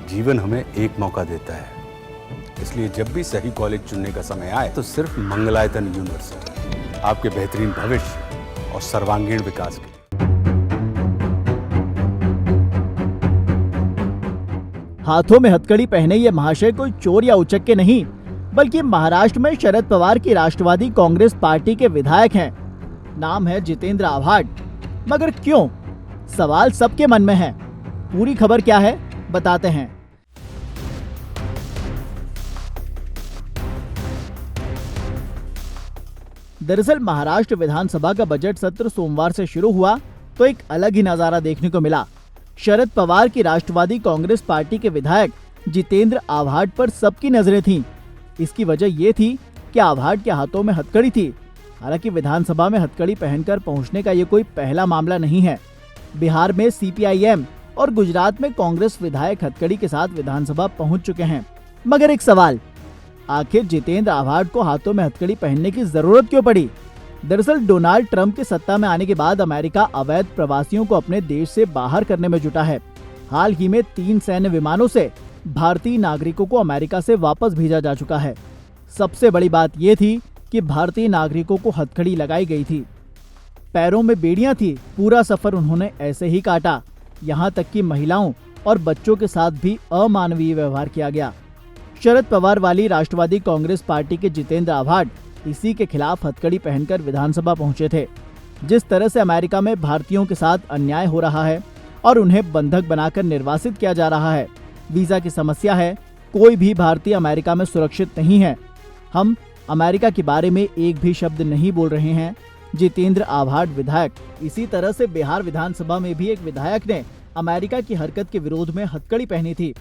जीवन हमें एक मौका देता है, इसलिए जब भी सही कॉलेज चुनने का समय आए तो सिर्फ मंगलायतन यूनिवर्सिटी आपके बेहतरीन भविष्य और सर्वांगीण विकास के लिए। हाथों में हथकड़ी पहने ये महाशय कोई चोर या उचक्के नहीं, बल्कि महाराष्ट्र में शरद पवार की राष्ट्रवादी कांग्रेस पार्टी के विधायक हैं। नाम है जितेंद्र आव्हाड। मगर क्यों? सवाल सबके मन में है। पूरी खबर क्या है बताते हैं। दरअसल महाराष्ट्र विधानसभा का बजट सत्र सोमवार से शुरू हुआ तो एक अलग ही नजारा देखने को मिला। शरद पवार की राष्ट्रवादी कांग्रेस पार्टी के विधायक जितेंद्र आव्हाड पर सबकी नजरें थीं। इसकी वजह ये थी कि आव्हाड के हाथों में हथकड़ी थी। हालांकि विधानसभा में हथकड़ी पहनकर पहुंचने का ये कोई पहला मामला नहीं है। बिहार में सीपीआईएम और गुजरात में कांग्रेस विधायक हथकड़ी के साथ विधानसभा पहुंच चुके हैं। मगर एक सवाल, आखिर जितेंद्र आव्हाड को हाथों में हथकड़ी पहनने की जरूरत क्यों पड़ी? दरअसल डोनाल्ड ट्रंप के सत्ता में आने के बाद अमेरिका अवैध प्रवासियों को अपने देश से बाहर करने में जुटा है। हाल ही में 3 सैन्य विमानों से भारतीय नागरिकों को अमेरिका से वापस भेजा जा चुका है। सबसे बड़ी बात यह थी कि भारतीय नागरिकों को हथकड़ी लगाई गई थी, पैरों में बेड़ियां थी। पूरा सफर उन्होंने ऐसे ही काटा। यहाँ तक कि महिलाओं और बच्चों के साथ भी अमानवीय व्यवहार किया गया। शरद पवार वाली राष्ट्रवादी कांग्रेस पार्टी के जितेंद्र आव्हाड इसी के खिलाफ हथकड़ी पहनकर विधानसभा पहुंचे थे। जिस तरह से अमेरिका में भारतीयों के साथ अन्याय हो रहा है और उन्हें बंधक बनाकर निर्वासित किया जा रहा है, वीजा की समस्या है, कोई भी भारतीय अमेरिका में सुरक्षित नहीं है। हम अमेरिका के बारे में एक भी शब्द नहीं बोल रहे हैं। जितेंद्र आव्हाड विधायक। इसी तरह से बिहार विधानसभा में भी एक विधायक ने अमेरिका की हरकत के विरोध में हथकड़ी पहनी थी।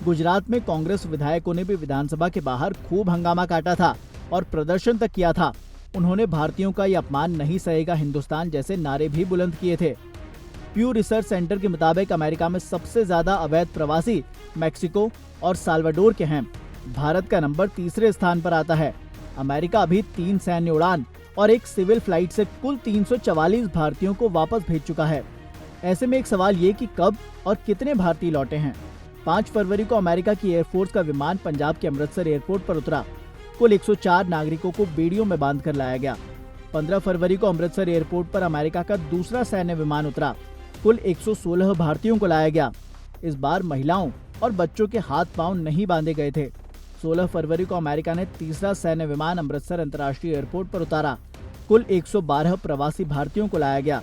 गुजरात में कांग्रेस विधायकों ने भी विधानसभा के बाहर खूब हंगामा काटा था और प्रदर्शन तक किया था। उन्होंने भारतीयों का ये अपमान नहीं सहेगा हिंदुस्तान जैसे नारे भी बुलंद किए थे। प्यू रिसर्च सेंटर के मुताबिक अमेरिका में सबसे ज्यादा अवैध प्रवासी मैक्सिको और साल्वाडोर के हैं। भारत का नंबर तीसरे स्थान पर आता है। अमेरिका अभी 3 सैन्य उड़ान और एक सिविल फ्लाइट से कुल 344 भारतीयों को वापस भेज चुका है। ऐसे में एक सवाल ये कि कब और कितने भारतीय लौटे हैं। 5 फरवरी को अमेरिका की एयरफोर्स का विमान पंजाब के अमृतसर एयरपोर्ट पर उतरा। कुल 104 नागरिकों को बेड़ियों में बांधकर लाया गया। 15 फरवरी को अमृतसर एयरपोर्ट पर अमेरिका का दूसरा सैन्य विमान उतरा। कुल 116 भारतीयों को लाया गया। इस बार महिलाओं और बच्चों के हाथ पांव नहीं बांधे गए थे। 16 फरवरी को अमेरिका ने तीसरा सैन्य विमान अमृतसर अंतर्राष्ट्रीय एयरपोर्ट पर उतारा। कुल 112 प्रवासी भारतीयों को लाया गया।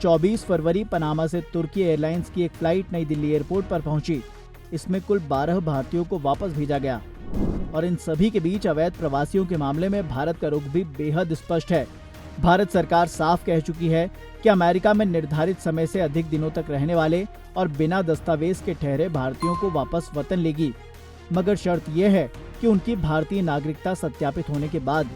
24 फरवरी पनामा से तुर्की एयरलाइंस की एक फ्लाइट नई दिल्ली एयरपोर्ट पर पहुंची। इसमें कुल 12 भारतीयों को वापस भेजा गया। और इन सभी के बीच अवैध प्रवासियों के मामले में भारत का रुख भी बेहद स्पष्ट है। भारत सरकार साफ कह चुकी है कि अमेरिका में निर्धारित समय से अधिक दिनों तक रहने वाले और बिना दस्तावेज के ठहरे भारतीयों को वापस वतन लेगी, मगर शर्त यह है कि उनकी भारतीय नागरिकता सत्यापित होने के बाद